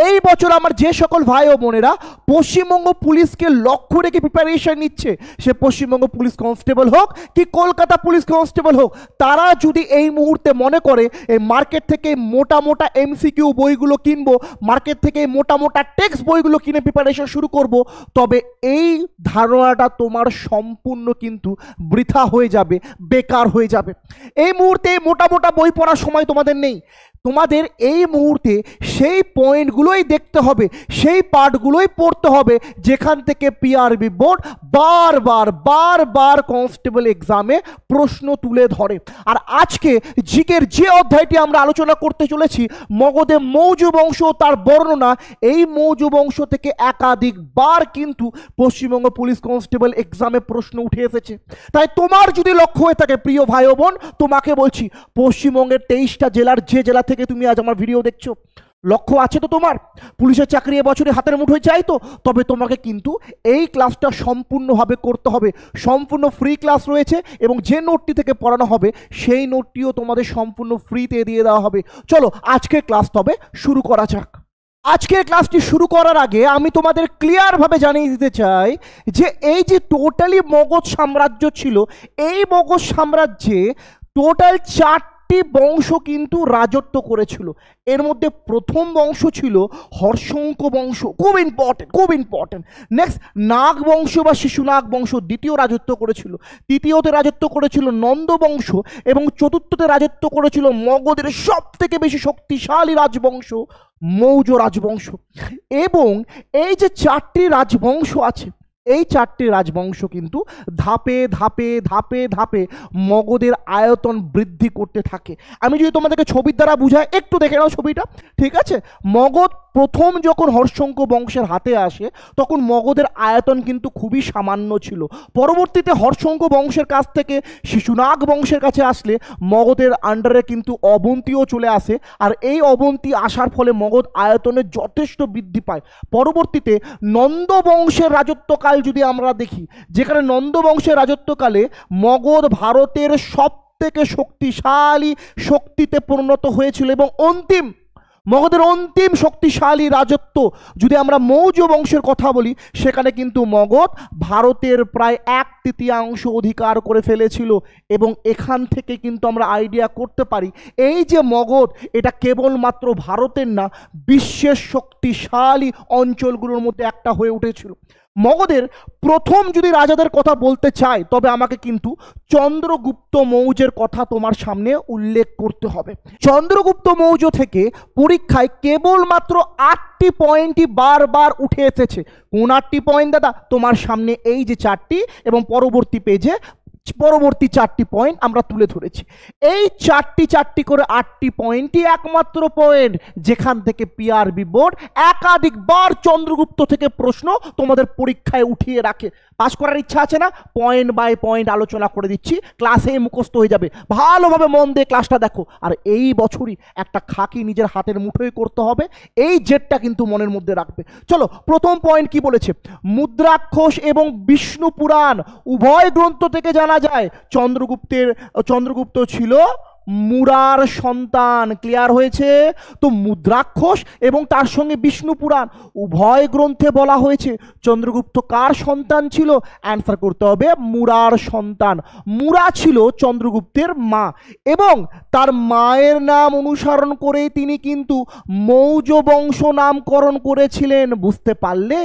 এই বছর আমার যে সকল ভাই ও বোনেরা পশ্চিমবঙ্গ পুলিশকে লক্ষ্য রেখে প্রিপারেশন নিচ্ছে, সে পশ্চিমবঙ্গ পুলিশ কনস্টেবল হোক কি কলকাতা পুলিশ কনস্টেবল হোক, তারা যদি এই মুহূর্তে মনে করে এই মার্কেট থেকে মোটা মোটা এমসিকিউ বইগুলো কিনবো, মার্কেট থেকে মোটা মোটা টেক্সট বইগুলো কিনে প্রিপারেশন শুরু করব, তবে এই ধারণাটা তোমার সম্পূর্ণ কিন্তু বৃথা হয়ে যাবে, বেকার হয়ে যাবে। এই মুহূর্তে মোটা মোটা বই পড়ার সময় তোমাদের নেই। তোমাদের এই মুহূর্তে সেই পয়েন্টগুলোই দেখতে হবে, সেই পার্টগুলোই পড়তে হবে যেখান থেকে পিআরবি বোর্ড বারবার বারবার কনস্টেবল এক্সামে প্রশ্ন তুলে ধরে। আর আজকে জিকের যে অধ্যায়টি আমরা আলোচনা করতে চলেছি, মগধে মৌর্য বংশ তার বর্ণনা, এই মৌর্য বংশ থেকে একাধিকবার কিন্তু পশ্চিমবঙ্গ পুলিশ কনস্টেবল এক্সামে প্রশ্ন উঠে এসেছে। তাই তোমার যদি লক্ষ্য হয়ে থাকে প্রিয় ভাই ও বোন, তোমাকে বলছি পশ্চিমবঙ্গের 23টা জেলার যে জেলা থেকে তুমি আজ আমার ভিডিও দেখছো, লক্ষ্য আছে তো তোমার পুলিশের চাকরি এবছরে হাতের মুঠোয় চাই তো, তবে তোমাকে কিন্তু এই ক্লাসটা সম্পূর্ণভাবে করতে হবে। সম্পূর্ণ ফ্রি ক্লাস রয়েছে এবং যে নোটটি থেকে পড়ানো হবে সেই নোটটিও তোমাদের সম্পূর্ণ ফ্রিতে দিয়ে দেওয়া হবে। চলো আজকের ক্লাস তবে শুরু করা যাক। আজকের ক্লাসটি শুরু করার আগে আমি তোমাদের ক্লিয়ারভাবে জানিয়ে দিতে চাই যে এই যে টোটালি মগধ সাম্রাজ্য ছিল, এই মগধ সাম্রাজ্যে টোটাল 4টি বংশ কিন্তু রাজত্ব করেছিল। এর মধ্যে প্রথম বংশ ছিল হর্ষঙ্ক বংশ, খুব ইম্পর্টেন্ট। নেক্সট নাগ বংশ বা শিশুনাগ বংশ দ্বিতীয় রাজত্ব করেছিল। তৃতীয়তে রাজত্ব করেছিল নন্দ বংশ এবং চতুর্থতে রাজত্ব করেছিল মগধের সব থেকে বেশি শক্তিশালী রাজবংশ মৌর্য রাজবংশ। এবং এই যে 4টি রাজবংশ আছে, এই 4টি রাজবংশ কিন্তু ধাপে ধাপে ধাপে ধাপে মগধের আয়তন বৃদ্ধি করতে থাকে। আমি যদি তোমাদেরকে ছবির দ্বারা বুঝাই, একটু দেখে নাও ছবিটা, ঠিক আছে? মগধ প্রথম যখন হর্ষঙ্ক বংশের হাতে আসে তখন মগধের আয়তন কিন্তু খুবই সামান্য ছিল। পরবর্তীতে হর্ষঙ্ক বংশের কাছ থেকে শিশুনাগ বংশের কাছে আসলে মগধের আন্ডারে কিন্তু অবন্তীও চলে আসে, আর এই অবন্তী আসার ফলে মগধ আয়তনে যথেষ্ট বৃদ্ধি পায়। পরবর্তীতে নন্দ বংশের রাজত্বকাল যদি আমরা দেখি, যেখানে নন্দ বংশের রাজত্বকালে মগধ ভারতের সব থেকে শক্তিশালী শক্তিতে পরিণত হয়েছিল এবং মগধের অন্তিম শক্তিশালী রাজত্ব যদি আমরা মৌর্য বংশের কথা বলি, সেখানে কিন্তু মগধ ভারতের প্রায় 1/3 অধিকার করে ফেলেছিল। এবং এখান থেকে কিন্তু আমরা আইডিয়া করতে পারি এই যে মগধ, এটা কেবলমাত্র ভারতের না, বিশ্বের শক্তিশালী অঞ্চলগুলোর মধ্যে একটা হয়ে উঠেছিল। মগধের প্রথম যদি রাজাদের কথা বলতে চাই, তবে আমাকে কিন্তু চন্দ্রগুপ্ত মৌর্যের কথা তোমার সামনে উল্লেখ করতে হবে। চন্দ্রগুপ্ত মৌর্য থেকে পরীক্ষায় কেবলমাত্র 8টি পয়েন্টই বারবার উঠে এসেছে। কোন 8টি পয়েন্ট দাদা? তোমার সামনে এই যে 4টি এবং পরবর্তী পেজে পরবর্তী 4টি পয়েন্ট আমরা তুলে ধরেছি। এই 4টি করে 8টি পয়েন্টই একমাত্র পয়েন্ট যেখান থেকে পিআরবি বোর্ড একাধিকবার চন্দ্রগুপ্ত থেকে প্রশ্ন তোমাদের পরীক্ষায় উঠিয়ে রাখে। পাস করার ইচ্ছা আছে না? পয়েন্ট বাই পয়েন্ট আলোচনা করে দিচ্ছি, ক্লাসে মুখস্থ হয়ে যাবে। ভালোভাবে মন দিয়ে ক্লাসটা দেখো। আর এই বছরই একটা খাকি নিজের হাতের মুঠোয় করতে হবে, এই জেদটা কিন্তু মনের মধ্যে রাখবে। চলো প্রথম পয়েন্ট কি বলেছে, মুদ্রাক্ষস এবং বিষ্ণু পুরাণ উভয় গ্রন্থ থেকে জানা যায় চন্দ্রগুপ্ত ছিল মুরার সন্তান। ক্লিয়ার হয়েছে তো? মুদ্রাক্ষস এবং তার সঙ্গে বিষ্ণু পুরাণ উভয় গ্রন্থে বলা হয়েছে চন্দ্রগুপ্ত কার সন্তান ছিল? অ্যান্সার করতে হবে মুরার সন্তান। মুরা ছিল চন্দ্রগুপ্তের মা এবং তার মায়ের নাম অনুসরণ করে তিনি কিন্তু মৌর্য বংশ নামকরণ করেছিলেন। বুঝতে পারলে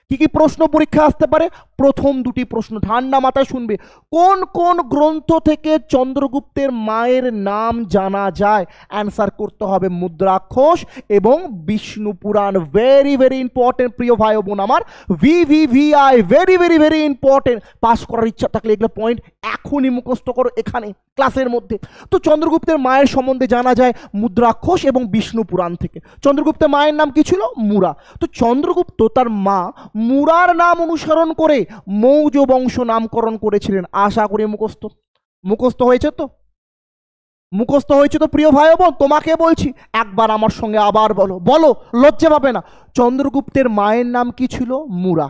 কি কি প্রশ্ন পরীক্ষা আসতে পারে? প্রথম 2টি প্রশ্ন ঠান্ডা মাথায় শুনবে। কোন কোন গ্রন্থ থেকে চন্দ্রগুপ্তের মায়ের নাম জানা যায়? অ্যান্সার করতে হবে মুদ্রাক্ষস এবং বিষ্ণু পুরাণ। ভেরি ভেরি ইম্পর্টেন্ট প্রিয় ভাই বোন আমার, VVVI very very very important. Pass করার ইচ্ছা থাকলে এগুলো পয়েন্ট এখনই মুখস্থ করো এখানে ক্লাসের মধ্যে। তো চন্দ্রগুপ্তের মায়ের সম্বন্ধে জানা যায় মুদ্রাক্ষস এবং বিষ্ণু পুরাণ থেকে। চন্দ্রগুপ্তের মায়ের নাম কি ছিল? মুরা। তো চন্দ্রগুপ্ত তার মা মুরার নাম অনুসরণ করে মৌর্য বংশ নামকরণ করেছিলেন। আশা করি মুখস্থ হয়েছে তো? মুখস্থ হয়েছে তো প্রিয় ভাই বোন? তোমাকে বলছি একবার আমার সঙ্গে আবার বলো, লজ্জা পাবে না। চন্দ্রগুপ্তের মায়ের নাম কি ছিল? মুরা।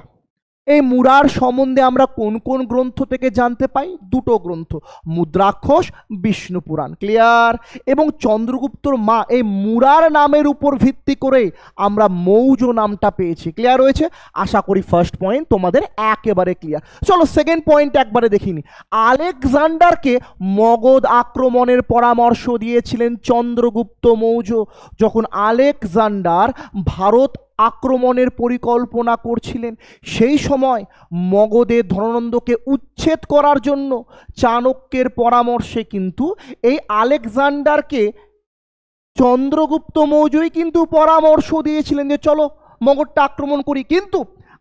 এই মুরার সম্বন্ধে আমরা কোন কোন গ্রন্থ থেকে জানতে পাই? দুটো গ্রন্থ, মুদ্রাক্ষস, বিষ্ণু পুরাণ। ক্লিয়ার? এবং চন্দ্রগুপ্তর মা এই মুরার নামের উপর ভিত্তি করে আমরা মৌর্য নামটা পেয়েছি। ক্লিয়ার হয়েছে? আশা করি ফার্স্ট পয়েন্ট তোমাদের একেবারে ক্লিয়ার। চলো সেকেন্ড পয়েন্ট একবারে দেখিনি। আলেকজান্ডারকে মগধ আক্রমণের পরামর্শ দিয়েছিলেন চন্দ্রগুপ্ত মৌর্য। যখন আলেকজান্ডার ভারত আক্রমণের পরিকল্পনা করছিলেন, সেই সময় মগধের ধননন্দকে উচ্ছেদ করার জন্য চাণক্যের পরামর্শে কিন্তু এই আলেকজান্ডারকে চন্দ্রগুপ্ত মৌর্যই কিন্তু পরামর্শ দিয়েছিলেন যে চলো মগধটা আক্রমণ করি। কিন্তু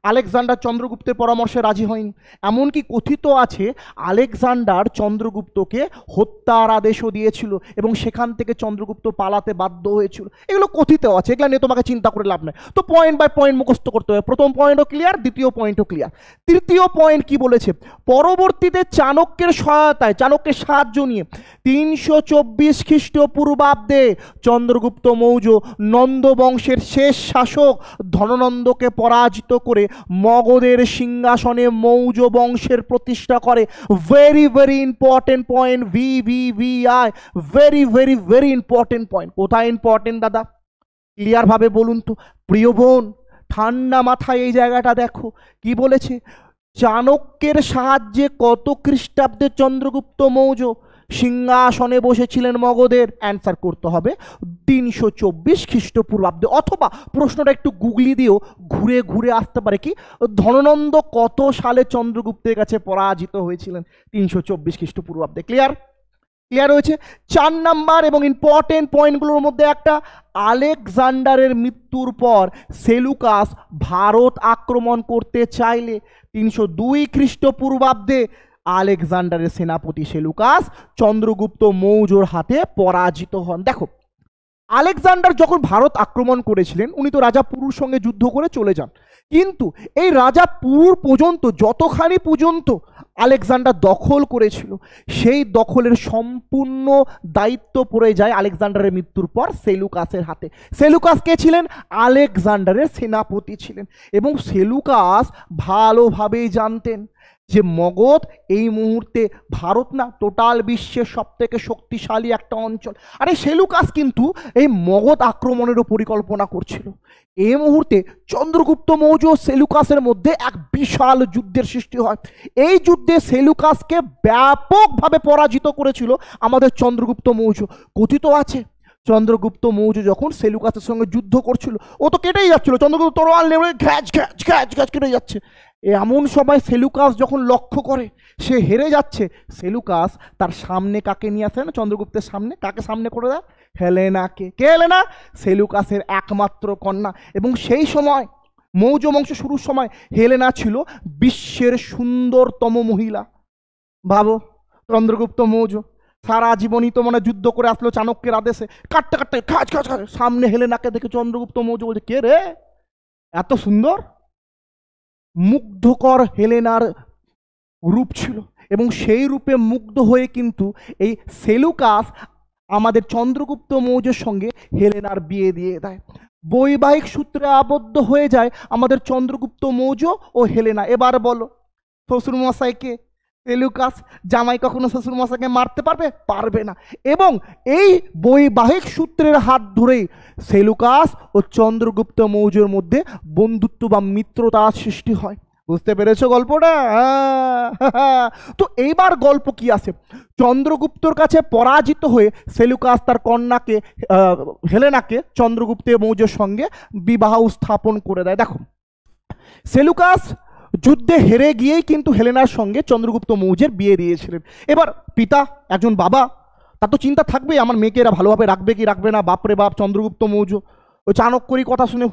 আলেকজান্ডার চন্দ্রগুপ্তের পরামর্শে রাজি হয়নি। এমনকি কথিত আছে আলেকজান্ডার চন্দ্রগুপ্তকে হত্যার আদেশও দিয়েছিল এবং সেখান থেকে চন্দ্রগুপ্ত পালাতে বাধ্য হয়েছিল। এগুলো কথিত আছে, এগুলো নিয়ে তোমাকে চিন্তা করে লাভ নেই। তো পয়েন্ট বাই পয়েন্ট মুখস্থ করতে হবে। প্রথম পয়েন্টও ক্লিয়ার, দ্বিতীয় পয়েন্টও ক্লিয়ার। তৃতীয় পয়েন্ট কি বলেছে? পরবর্তীতে চাণক্যের সহায়তায়, চাণক্যের সাহায্য নিয়ে 324 খ্রিস্টপূর্বাব্দে চন্দ্রগুপ্ত মৌর্য নন্দ বংশের শেষ শাসক ধননন্দকে পরাজিত করে মগধের সিংহাসনে মৌর্য বংশের প্রতিষ্ঠা করে। Very very important point, VVVI, very very very important point. কোথায় ইম্পর্টেন্ট দাদা? ক্লিয়ার ভাবে বলুন তো। প্রিয় বোন, ঠান্ডা মাথায় এই জায়গাটা দেখো কি বলেছে। চাণক্যের সাহায্যে কত খ্রিস্টাব্দে চন্দ্রগুপ্ত মৌর্য সিংহাসনে বসেছিলেন মগধের? অ্যান্সার করতে হবে 324 খ্রিস্টপূর্বাব্দে। অথবা প্রশ্নটা একটু গুগলি দিয়েও ঘুরে ঘুরে আসতে পারে কি, ধননন্দ কত সালে চন্দ্রগুপ্তের কাছে পরাজিত হয়েছিলেন? 324 খ্রিস্টপূর্বাব্দে। ক্লিয়ার? ক্লিয়ার হয়েছে? 4 নাম্বার এবং ইম্পর্টেন্ট পয়েন্টগুলোর মধ্যে একটা, আলেকজান্ডারের মৃত্যুর পর সেলুকাস ভারত আক্রমণ করতে চাইলে 302 খ্রিস্টপূর্বাব্দে আলেকজান্ডারের সেনাপতি সেলুকাস চন্দ্রগুপ্ত মৌর্যর হাতে পরাজিত হন। দেখো, আলেকজান্ডার যখন ভারত আক্রমণ করেছিলেন, উনি তো রাজা পুরুর সঙ্গে যুদ্ধ করে চলে যান। কিন্তু এই রাজা পুরুর পর্যন্ত, যতখানি পর্যন্ত আলেকজান্ডার দখল করেছিল, সেই দখলের সম্পূর্ণ দায়িত্ব পড়ে যায় আলেকজান্ডারের মৃত্যুর পর সেলুকাসের হাতে। সেলুকাস কে ছিলেন? আলেকজান্ডারের সেনাপতি ছিলেন। এবং সেলুকাস ভালোভাবেই জানতেন যে মগধ এই মুহূর্তে ভারত না, টোটাল বিশ্বের সব থেকে শক্তিশালী একটা অঞ্চল। আরে সেলুকাস কিন্তু এই মগধ আক্রমণেরও পরিকল্পনা করছিল। এই মুহূর্তে চন্দ্রগুপ্ত মৌর্য সেলুকাসের মধ্যে এক বিশাল যুদ্ধের সৃষ্টি হয়। এই যুদ্ধে সেলুকাসকে ব্যাপকভাবে পরাজিত করেছিল আমাদের চন্দ্রগুপ্ত মৌর্য। কথিত আছে চন্দ্রগুপ্ত মৌর্য যখন সেলুকাসের সঙ্গে যুদ্ধ করছিল, ও তো কেটেই যাচ্ছিল, চন্দ্রগুপ্ত তরোয়াল নেমে ঘ্যাচ ঘ্যাচ ঘ্যাচ ঘ্যাচ কেটে যাচ্ছে। এমন সময় সেলুকাস যখন লক্ষ্য করে সে হেরে যাচ্ছে, সেলুকাস তার সামনে কাকে নিয়ে আসে না? চন্দ্রগুপ্তের সামনে কাকে সামনে করে দেয়? হেলেনাকে। কে হেলেনা? সেলুকাসের একমাত্র কন্যা। এবং সেই সময় মৌর্য বংশ শুরুর সময় হেলেনা ছিল বিশ্বের সুন্দরতম মহিলা। ভাবো, চন্দ্রগুপ্ত মৌর্য সারা জীবনই তো মানে যুদ্ধ করে আসলো চাণক্যের আদেশে, কাটতে কাটতে খাচ খাচ খাচ, সামনে হেলেনাকে দেখে চন্দ্রগুপ্ত মৌর্য বলছে, কে রে এত সুন্দর? মুগ্ধকর হেলেনার রূপ ছিল এবং সেই রূপে মুগ্ধ হয়ে কিন্তু এই সেলুকাস আমাদের চন্দ্রগুপ্ত মৌর্যের সঙ্গে হেলেনার বিয়ে দিয়ে দেয়। বৈবাহিক সূত্রে আবদ্ধ হয়ে যায় আমাদের চন্দ্রগুপ্ত মৌর্য ও হেলেনা। এবার বলো, শ্বশুরমশাইকে সেলুকাস জামাই কখনো শ্বশুরমশাইকে মারতে পারবে? পারবে না। এবং এই বৈবাহিক সূত্রের হাত ধরেই সেলুকাস ও চন্দ্রগুপ্ত মৌর্যের মধ্যে বন্ধুত্ব বা মিত্রতার সৃষ্টি হয়। বুঝতে পেরেছো গল্পটা? তো এইবার গল্প কি আছে, চন্দ্রগুপ্তর কাছে পরাজিত হয়ে সেলুকাস তার কন্যাকে হেলেনাকে চন্দ্রগুপ্ত মৌর্যের সঙ্গে বিবাহ স্থাপন করে দেয়। দেখো, সেলুকাস যুদ্ধে হেরে গিয়েই কিন্তু হেলেনার সঙ্গে চন্দ্রগুপ্ত মৌর্যের বিয়ে দিয়েছিলেন। এবার পিতা, একজন বাবা, তার তো চিন্তা থাকবে আমার মেয়েকে এরা ভালোভাবে রাখবে কি রাখবে না। বাপরে বাপ, চন্দ্রগুপ্ত মৌর্য ওই চাণক্যেরই কথা শুনে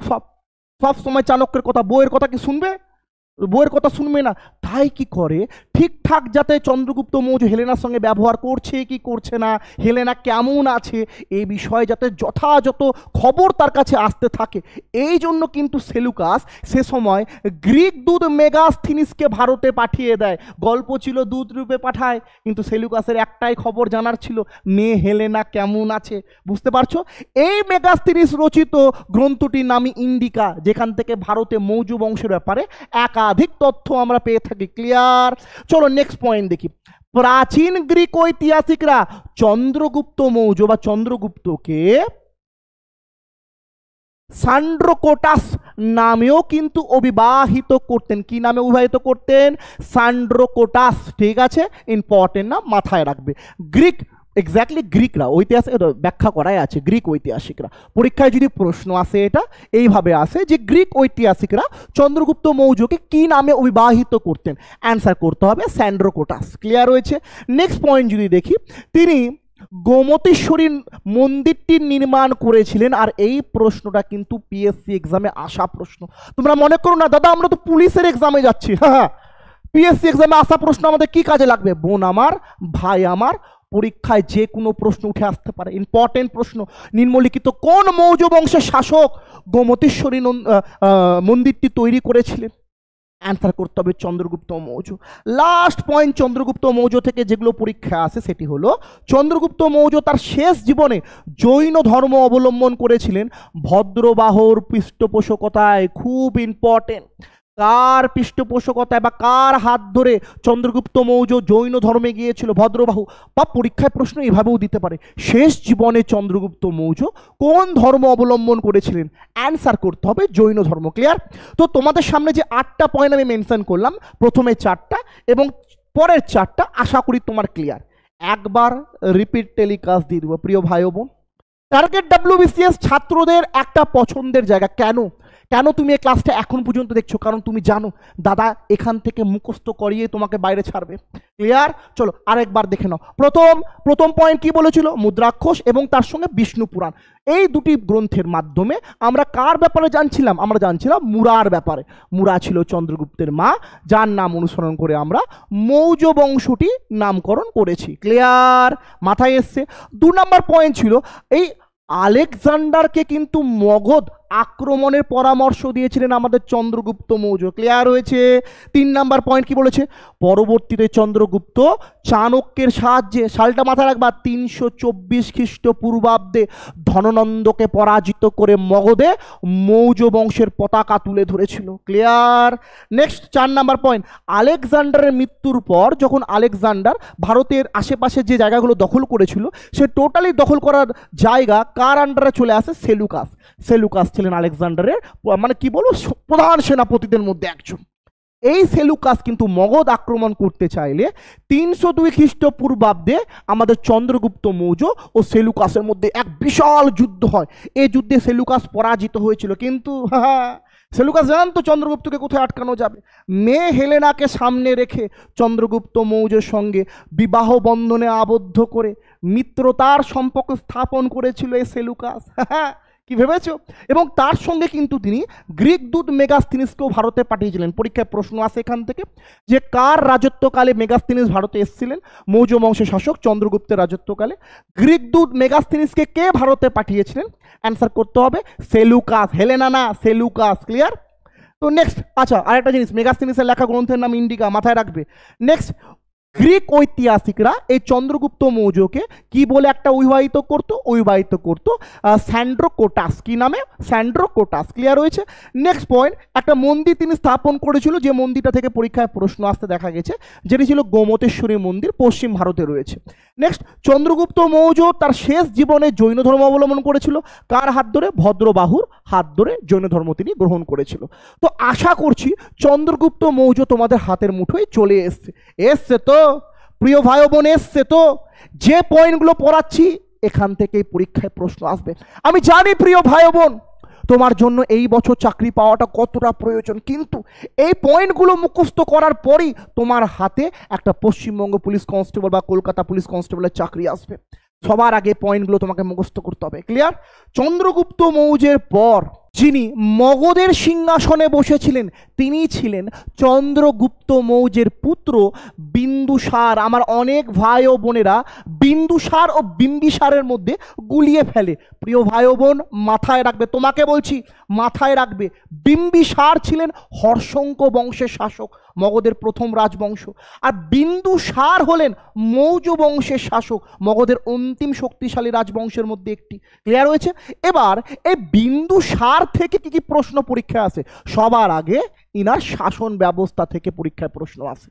সব সময় চাণক্যের কথা, বইয়ের কথা কি শুনবে? বইয়ের কথা শুনবে না। তাই কি করে, ঠিকঠাক যাতে চন্দ্রগুপ্ত মৌর্য হেলেনার সঙ্গে ব্যবহার করছে কি করছে না, হেলেনা কেমন আছে, এই বিষয়ে যাতে যথাযথ খবর তার কাছে আসতে থাকে, এই জন্য কিন্তু সেলুকাস সে সময় গ্রিক দূত মেগাস্থিনিসকে ভারতে পাঠিয়ে দেয়। গল্প ছিল দূত রূপে পাঠায়, কিন্তু সেলুকাসের একটাই খবর জানার ছিল, মেয়ে হেলেনা কেমন আছে। বুঝতে পারছো? এই মেগাস্থিনিস রচিত গ্রন্থটির নামই ইন্ডিকা, যেখান থেকে ভারতে মৌর্য বংশের ব্যাপারে একাধিক তথ্য আমরা পেয়ে থাকি। ক্লিয়ার? চলো নেক্সট পয়েন্ট দেখি। প্রাচীন গ্রিক ঐতিহাসিকরা চন্দ্রগুপ্ত মৌর্য বা চন্দ্রগুপ্তকে সান্ড্রোকোটাস নামেও কিন্তু অবিবাহিত করতেন। কি নামে অবিবাহিত করতেন? সান্ড্রোকোটাস। ঠিক আছে, ইম্পর্টেন্ট না, মাথায় রাখবে। গ্রিক, এক্স্যাক্টলি গ্রিকরা, ঐতিহাসিক ব্যাখ্যা করাই আছে, গ্রিক ঐতিহাসিকরা। পরীক্ষায় যদি প্রশ্ন আসে এটা এইভাবে আসে যে গ্রিক ঐতিহাসিকরা চন্দ্রগুপ্ত মৌর্যকে কি নামে অবিবাহিত করতেন? অ্যান্সার করতে হবে স্যান্ড্রোকোটাস। ক্লিয়ার হয়েছে? নেক্সট পয়েন্ট যদি দেখি, তিনি গোমতীশ্বরী মন্দিরটি নির্মাণ করেছিলেন। আর এই প্রশ্নটা কিন্তু পিএসসি এক্সামে আসা প্রশ্ন। তোমরা মনে করো না দাদা আমরা তো পুলিশের এক্সামে যাচ্ছি। হ্যাঁ, পিএসসি এক্সামে আসা প্রশ্ন আমাদের কি কাজে লাগবে? বোন আমার, ভাই আমার, পরীক্ষায় যে কোনো প্রশ্ন উঠে আসতে পারে। ইম্পর্টেন্ট প্রশ্ন, নিম্নলিখিত কোন মৌর্য বংশের শাসক গোমতীশ্বরী মন্দিরটি তৈরি করেছিলেন? অ্যান্সার করতে হবে চন্দ্রগুপ্ত মৌর্য। লাস্ট পয়েন্ট, চন্দ্রগুপ্ত মৌর্য থেকে যেগুলো পরীক্ষা আসে সেটি হলো চন্দ্রগুপ্ত মৌর্য তার শেষ জীবনে জৈন ধর্ম অবলম্বন করেছিলেন। ভদ্রবাহুর পৃষ্ঠপোষকতায়, খুব ইম্পর্টেন্ট, কার পৃষ্ঠপোষকতায় বা কার হাত ধরে চন্দ্রগুপ্ত মৌর্য জৈন ধর্মে গিয়েছিল? ভদ্রবাহু। বা পরীক্ষায় প্রশ্ন এভাবেও দিতে পারে, শেষ জীবনে চন্দ্রগুপ্ত মৌর্য কোন ধর্ম অবলম্বন করেছিলেন? অ্যান্সার করতে হবে জৈন ধর্ম। ক্লিয়ার? তো তোমাদের সামনে যে 8টা পয়েন্ট আমি মেনশন করলাম, প্রথমে 4টা এবং পরের 4টা আশা করি তোমার ক্লিয়ার। একবার রিপিট টেলিকাস্ট দিয়ে দেবো প্রিয় ভাই ও বোন। টার্গেট WBCS ছাত্রদের একটা পছন্দের জায়গা। কেন কেন তুমি এই ক্লাসটা এখন পর্যন্ত দেখছো? কারণ তুমি জানো দাদা এখান থেকে মুখস্থ করিয়ে তোমাকে বাইরে ছাড়বে। ক্লিয়ার? চলো আরেকবার দেখে নাও। প্রথম পয়েন্ট কি বলেছিল? মুদ্রাক্ষস এবং তার সঙ্গে বিষ্ণু পুরাণ। এই দুটি গ্রন্থের মাধ্যমে আমরা কার ব্যাপারে জানছিলাম? আমরা জানছিলাম মুরার ব্যাপারে। মুরা ছিল চন্দ্রগুপ্তের মা, যার নাম অনুসরণ করে আমরা মৌর্য বংশটি নামকরণ করেছি। ক্লিয়ার? মাথায় এসছে? 2 নম্বর পয়েন্ট ছিল এই আলেকজান্ডারকে কিন্তু মগধ আক্রমণের পরামর্শ দিয়েছিলেন আমাদের চন্দ্রগুপ্ত মৌর্য। ক্লিয়ার হয়েছে? 3 নম্বর পয়েন্ট কি বলেছে? পরবর্তীতে চন্দ্রগুপ্ত চাণক্যের সাহায্যে, সালটা মাথায় রাখবা, 324 খ্রিস্টপূর্বাব্দে ধননন্দকে পরাজিত করে মগধে মৌর্য বংশের পতাকা তুলে ধরেছিল। ক্লিয়ার? নেক্সট 4 নম্বর পয়েন্ট, আলেকজান্ডারের মৃত্যুর পর যখন আলেকজান্ডার ভারতের আশেপাশে যে জায়গাগুলো দখল করেছিল সে টোটালি দখল করার জায়গা কার আন্ডারে চলে আসে? সেলুকাস। সেলুকাস ছিলেন আলেকজান্ডারের মানে কি বলবো প্রধান সেনাপতিদের মধ্যে একজন। এই সেলুকাস কিন্তু মগধ আক্রমণ করতে চাইলে 302 খ্রিস্টপূর্বাব্দে আমাদের চন্দ্রগুপ্ত মৌর্য ও সেলুকাসের মধ্যে এক বিশাল যুদ্ধ হয়। এই যুদ্ধে সেলুকাস পরাজিত হয়েছিল। কিন্তু সেলুকাস জানান তো চন্দ্রগুপ্তকে কোথায় আটকানো যাবে। মেয়ে হেলেনাকে সামনে রেখে চন্দ্রগুপ্ত মৌর্যের সঙ্গে বিবাহ বন্ধনে আবদ্ধ করে মিত্রতার সম্পর্ক স্থাপন করেছিল এই সেলুকাস। কি ভেবেছো? এবং তার সঙ্গে কিন্তু তিনি গ্রিক দূত মেগাস্থিনিসকেও ভারতে পাঠিয়েছিলেন। পরীক্ষায় প্রশ্ন আসে এখান থেকে যে কার রাজত্বকালে মেগাস্থিনিস ভারতে এসেছিলেন? মৌর্য বংশের শাসক চন্দ্রগুপ্তের রাজত্বকালে। গ্রিক দূত মেগাস্থিনিসকে কে ভারতে পাঠিয়েছিলেন? অ্যান্সার করতে হবে সেলুকাস। হেলেনা না, সেলুকাস। ক্লিয়ার? তো নেক্সট, আচ্ছা আরেকটা জিনিস, মেগাস্থিনিসের লেখা গ্রন্থের নাম ইন্ডিকা, মাথায় রাখবে। নেক্সট, গ্রিক ঐতিহাসিকরা এই চন্দ্রগুপ্ত মৌর্যকে কি বলে একটা অবিবাহিত করতো স্যান্ড্রোকোটাস। কি নামে? স্যান্ড্রোকোটাস। ক্লিয়ার হয়েছে? নেক্সট পয়েন্ট, একটা মন্দির তিনি স্থাপন করেছিল যে মন্দিরটা থেকে পরীক্ষায় প্রশ্ন আসতে দেখা গেছে, যেটি ছিল গোমতেশ্বরী মন্দির, পশ্চিম ভারতে রয়েছে। নেক্সট, চন্দ্রগুপ্ত মৌর্য তার শেষ জীবনে জৈন ধর্ম অবলম্বন করেছিল। কার হাত ধরে? ভদ্রবাহুর হাত ধরে জৈন ধর্ম তিনি গ্রহণ করেছিল। তো আশা করছি চন্দ্রগুপ্ত মৌর্য তোমাদের হাতের মুঠোয় চলে এসছে তো প্রিয় ভাই বোন, এসছে তো? যে পয়েন্টগুলো পড়াচ্ছি এখান থেকেই পরীক্ষায় প্রশ্ন আসবে। আমি জানি প্রিয় ভাই বোন তোমার জন্য এই বছর চাকরি পাওয়াটা কতটা প্রয়োজন, কিন্তু এই পয়েন্টগুলো মুখস্থ করার পরই তোমার হাতে একটা পশ্চিমবঙ্গ পুলিশ কনস্টেবল বা কলকাতা পুলিশ কনস্টেবলের চাকরি আসবে। সবার আগে পয়েন্টগুলো তোমাকে মুখস্থ করতে হবে। ক্লিয়ার? চন্দ্রগুপ্ত মৌর্যের পর যিনি মগধের সিংহাসনে বসেছিলেন তিনি ছিলেন চন্দ্রগুপ্ত মৌর্যের পুত্র বিন্দুসার। আমার অনেক ভাই ও বোনেরা বিন্দুসার ও বিম্বিসারের মধ্যে গুলিয়ে ফেলে। প্রিয় ভাই ও বোন মাথায় রাখবে, তোমাকে বলছি মাথায় রাখবে, বিম্বিসার ছিলেন হর্ষঙ্ক বংশের শাসক, মগধের প্রথম রাজবংশ। আর বিন্দুসার হলেন মৌর্য বংশের শাসক, মগধের অন্তিম শক্তিশালী রাজবংশের মধ্যে একটি। ক্লিয়ার হয়েছে? এবার এই বিন্দুসার থেকে কি কি প্রশ্ন পরীক্ষায় আসে? সবার আগে ইনার শাসন ব্যবস্থা থেকে পরীক্ষায় প্রশ্ন আসে।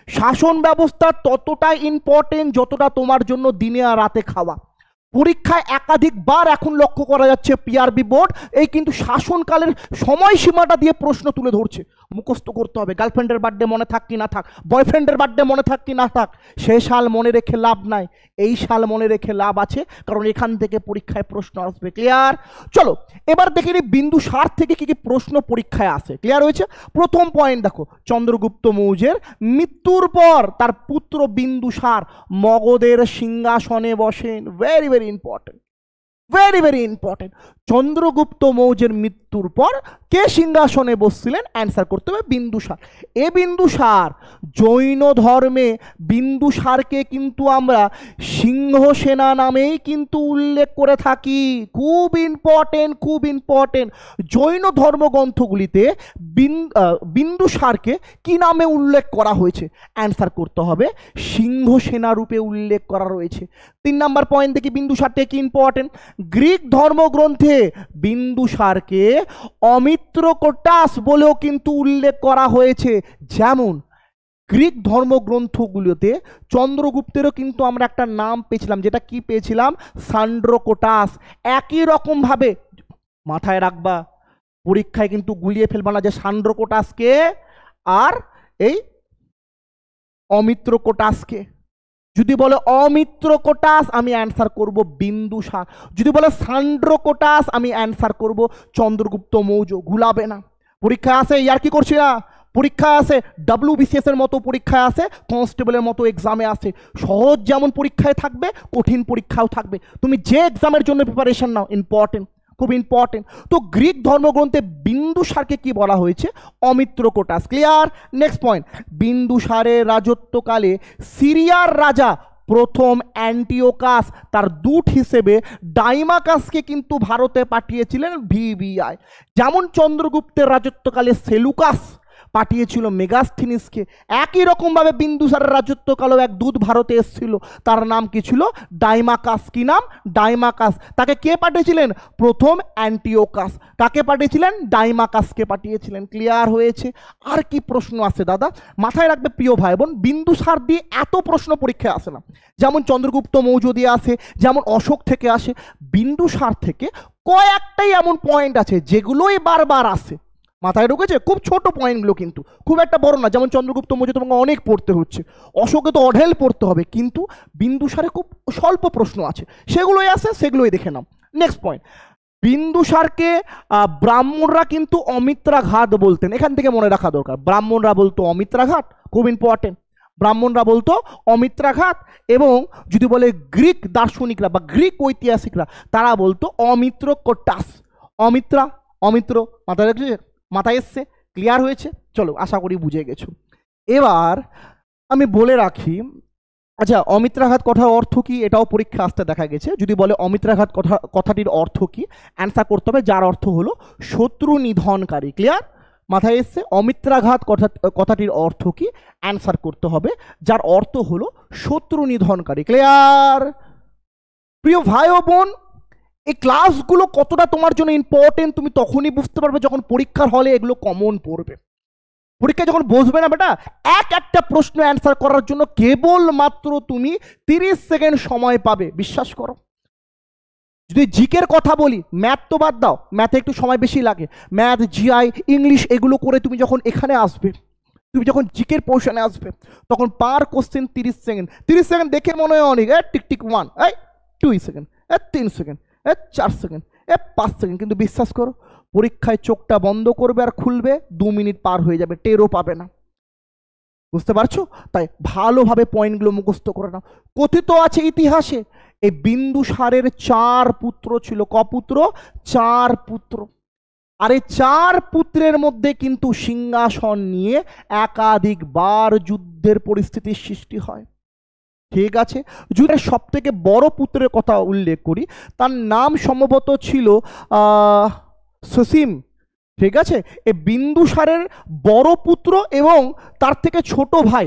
শাসন ব্যবস্থা ততটাই ইম্পর্টেন্ট যতটা তোমার জন্য দিনে আর রাতে খাওয়া। পরীক্ষায় একাধিকবার এখন লক্ষ্য করা যাচ্ছে পিআরবি বোর্ড এই কিন্তু শাসনকালের সময়সীমাটা দিয়ে প্রশ্ন তুলে ধরছে। মুখস্থ করতে হবে, গার্লফ্রেন্ডের বার্থডে মনে থাক কি না থাক, বয়ফ্রেন্ডের বার্থডে মনে থাক কি না থাক, সে সাল মনে রেখে লাভ নাই, এই সাল মনে রেখে লাভ আছে, কারণ এখান থেকে পরীক্ষায় প্রশ্ন আসবে। ক্লিয়ার? চলো এবার দেখে নিই বিন্দুসার থেকে কি কি প্রশ্ন পরীক্ষায় আসে। ক্লিয়ার হয়েছে? প্রথম পয়েন্ট দেখো, চন্দ্রগুপ্ত মৌর্যের মৃত্যুর পর তার পুত্র বিন্দুসার মগধের সিংহাসনে বসেন। Very very important, very very important. Chandragupta মৌর্যের মৃত্যুর পর কে সিংহাসনে বসছিলেন? অ্যান্সার করতে হবে বিন্দুসার। এ বিন্দুসার, জৈন ধর্মে বিন্দুসারকে কিন্তু আমরা সিংহসেনা নামেই কিন্তু উল্লেখ করে থাকি। খুব ইম্পর্টেন্ট, খুব ইম্পর্টেন্ট। জৈন ধর্মগ্রন্থগুলিতে বিন্দুসারকে কি নামে উল্লেখ করা হয়েছে? অ্যান্সার করতে হবে সিংহসেনা রূপে উল্লেখ করা রয়েছে। 3 নম্বর পয়েন্ট দেখি বিন্দুসারটা কি ইম্পর্টেন্ট। গ্রিক ধর্মগ্রন্থে বিন্দুসারকে অমিত্রকোটাস বলেও কিন্তু উল্লেখ করা হয়েছে। যেমন গ্রিক ধর্মগ্রন্থগুলোতে চন্দ্রগুপ্তেরও কিন্তু আমরা একটা নাম পেয়েছিলাম, যেটা কি পেয়েছিলাম? সান্ড্রোকোটাস। একই রকমভাবে মাথায় রাখবা, পরীক্ষায় কিন্তু গুলিয়ে ফেলবা না যে সান্ড্রোকোটাসকে আর এই অমিত্রকোটাসকে। যদি বলে অমিত্রকোটাস আমি অ্যান্সার করব বিন্দুসার, যদি বলে সান্ড্রোকোটাস আমি অ্যান্সার করব চন্দ্রগুপ্ত মৌর্য। গুলাবে না, পরীক্ষা আসে, ইয়ার কি করছি না, পরীক্ষা আসে, WBCS এর মতো পরীক্ষায় আসে, কনস্টেবলের মতো এক্সামে আসে। সহজ যেমন পরীক্ষায় থাকবে, কঠিন পরীক্ষাও থাকবে। তুমি যে এক্সামের জন্য প্রিপারেশন নাও, ইম্পর্টেন্ট, খুব ইম্পর্টেন্ট। তো গ্রিক ধর্মগ্রন্থে বিন্দুসারকে কি বলা হয়েছে? অমিত্রকোটাস। ক্লিয়ার? নেক্সট পয়েন্ট, বিন্দুসারের রাজত্বকালে সিরিয়ার রাজা প্রথম অ্যান্টিওকাস তার দূত হিসেবে ডাইমাকাসকে কিন্তু ভারতে পাঠিয়েছিলেন VBI। যেমন চন্দ্রগুপ্তের রাজত্বকালে সেলুকাস পাঠিয়েছিল মেগাস্থিনিসকে, একই রকমভাবে বিন্দুসারের রাজত্বকালেও এক দূত ভারতে এসেছিল, তার নাম কি ছিল? ডাইমাকাস। কি নাম? ডাইমাকাস। তাকে কে পাঠিয়েছিলেন? প্রথম অ্যান্টিওকাস। কাকে পাঠিয়েছিলেন? ডাইমাকাসকে পাঠিয়েছিলেন। ক্লিয়ার হয়েছে? আর কি প্রশ্ন আছে দাদা? মাথায় রাখবে প্রিয় ভাই বোন, বিন্দুসার দিয়ে এত প্রশ্ন পরীক্ষায় আসে না। যেমন চন্দ্রগুপ্ত মৌর্য দিয়ে আসে, যেমন অশোক থেকে আসে। বিন্দুসার থেকে কয়েকটাই এমন পয়েন্ট আছে যেগুলোই বারবার আসে। মাথায় ঢুকেছে? খুব ছোট পয়েন্টগুলো, কিন্তু খুব একটা বড় না। যেমন চন্দ্রগুপ্ত মৌর্য তোমাকে অনেক পড়তে হচ্ছে, অশোকে তো অঢেল পড়তে হবে, কিন্তু বিন্দুসারে খুব স্বল্প প্রশ্ন আছে, সেগুলোই আসে, সেগুলোই দেখে নাও। নেক্সট পয়েন্ট, বিন্দুসারকে ব্রাহ্মণরা কিন্তু অমিত্রাঘাত বলতেন। এখান থেকে মনে রাখা দরকার, ব্রাহ্মণরা বলতো অমিত্রাঘাত, খুব ইম্পর্টেন্ট। ব্রাহ্মণরা বলতো অমিত্রাঘাত, এবং যদি বলে গ্রিক দার্শনিকরা বা গ্রিক ঐতিহাসিকরা, তারা বলতো অমিত্রকোটাস। অমিত্র মাথায় রাখছে, মাথায় এসছে? ক্লিয়ার হয়েছে? চলো, আশা করি বুঝে গেছো। এবার আমি বলে রাখি, আচ্ছা অমিত্রাঘাত কথার অর্থ কি? এটাও পরীক্ষা আসতে দেখা গেছে। যদি বলে অমিত্রাঘাত কথাটির অর্থ কি, অ্যান্সার করতে হবে যার অর্থ হলো শত্রু নিধনকারী। ক্লিয়ার? মাথায় এসছে? অমিত্রাঘাত কথাটির অর্থ কি? অ্যান্সার করতে হবে যার অর্থ হলো শত্রু নিধনকারী। ক্লিয়ার? প্রিয় ভাই ও বোন, এই ক্লাসগুলো কতটা তোমার জন্য ইম্পর্টেন্ট তুমি তখনই বুঝতে পারবে যখন পরীক্ষার হলে এগুলো কমন পড়বে। পরীক্ষায় যখন বসবে না বেটা, একটা প্রশ্ন অ্যান্সার করার জন্য কেবলমাত্র তুমি 30 সেকেন্ড সময় পাবে, বিশ্বাস করো। যদি জিকের কথা বলি, ম্যাথ তো বাদ দাও, ম্যাথে একটু সময় বেশি লাগে। ম্যাথ, GI, ইংলিশ এগুলো করে তুমি যখন এখানে আসবে, তুমি যখন জিকের পোর্শনে আসবে, তখন পার কোশ্চেন 30 সেকেন্ড। 30 সেকেন্ড দেখে মনে হয় অনেক, tick 1, 2 second, 3 second, 4 second, 5 second, কিন্তু বিশ্বাস করো পরীক্ষায় চোখটা বন্ধ করবে আর খুলবে 2 মিনিট পার হয়ে যাবে, টেরও পাবে না। বুঝতে পারছো? তাই ভালোভাবে পয়েন্টগুলো মুখস্থ করে নাও। কথিত আছে ইতিহাসে এই বিন্দুসারের 4 পুত্র ছিল। কপুত্র? 4 পুত্র। আর এই 4 পুত্রের মধ্যে কিন্তু সিংহাসন নিয়ে একাধিকবার যুদ্ধের পরিস্থিতির সৃষ্টি হয়। ঠিক আছে? যদি সব থেকে বড় পুত্রের কথা উল্লেখ করি, তার নাম সম্ভবত ছিল সসীম। ঠিক আছে? এই বিন্দুসারের বড় পুত্র এবং তার থেকে ছোট ভাই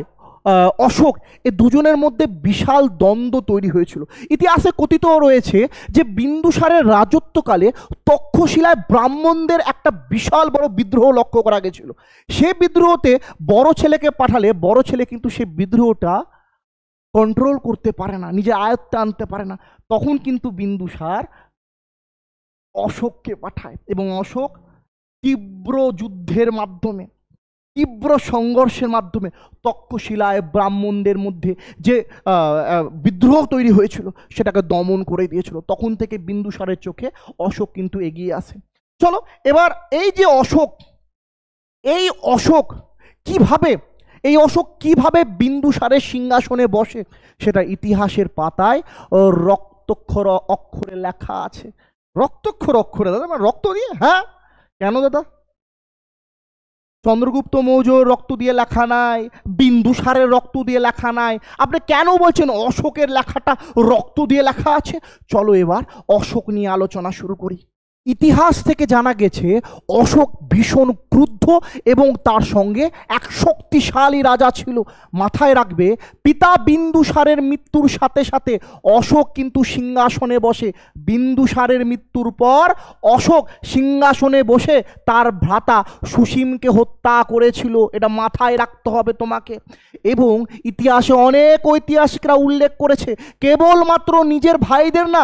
অশোক, এই দুজনের মধ্যে বিশাল দ্বন্দ্ব তৈরি হয়েছিল। ইতিহাসে কথিত রয়েছে যে বিন্দুসারের রাজত্বকালে তক্ষশিলায় ব্রাহ্মণদের একটা বিশাল বড় বিদ্রোহ লক্ষ্য করা গেছিল। সে বিদ্রোহতে বড় ছেলেকে পাঠালে বড় ছেলে কিন্তু সে বিদ্রোহটা কন্ট্রোল করতে পারে না, নিজের আয়ত্তে আনতে পারে না। তখন কিন্তু বিন্দুসার অশোককে পাঠায় এবং অশোক তীব্র যুদ্ধের মাধ্যমে, তীব্র সংঘর্ষের মাধ্যমে তক্ষশিলায় ব্রাহ্মণদের মধ্যে যে বিদ্রোহ তৈরি হয়েছিল সেটাকে দমন করে দিয়েছিল। তখন থেকে বিন্দুসারের চোখে অশোক কিন্তু এগিয়ে আসে। চলো এবার এই যে অশোক, এই অশোক কিভাবে বিন্দুসারের সিংহাসনে বসে সেটা ইতিহাসের পাতায় রক্তাক্ষর অক্ষরে লেখা আছে। রক্তাক্ষর অক্ষরে দাদা, মানে রক্ত দিয়ে? হ্যাঁ, কেন দাদা? চন্দ্রগুপ্ত মৌর্যর রক্ত দিয়ে লেখা নাই, বিন্দুসারের রক্ত দিয়ে লেখা নাই, আপনি কেন বলছেন অশোকের লেখাটা রক্ত দিয়ে লেখা আছে? চলো এবার অশোক নিয়ে আলোচনা শুরু করি। ইতিহাস থেকে জানা গেছে অশোক ভীষণ ক্রুদ্ধ এবং তার সঙ্গে এক শক্তিশালী রাজা ছিল। মাথায় রাখবে, পিতা বিন্দুসারের মৃত্যুর সাথে সাথে অশোক কিন্তু সিংহাসনে বসে। বিন্দুসারের মৃত্যুর পর অশোক সিংহাসনে বসে তার ভ্রাতা সুসীমকে হত্যা করেছিল, এটা মাথায় রাখতে হবে তোমাকে। এবং ইতিহাসে অনেক ঐতিহাসিকরা উল্লেখ করেছে কেবলমাত্র নিজের ভাইদের না,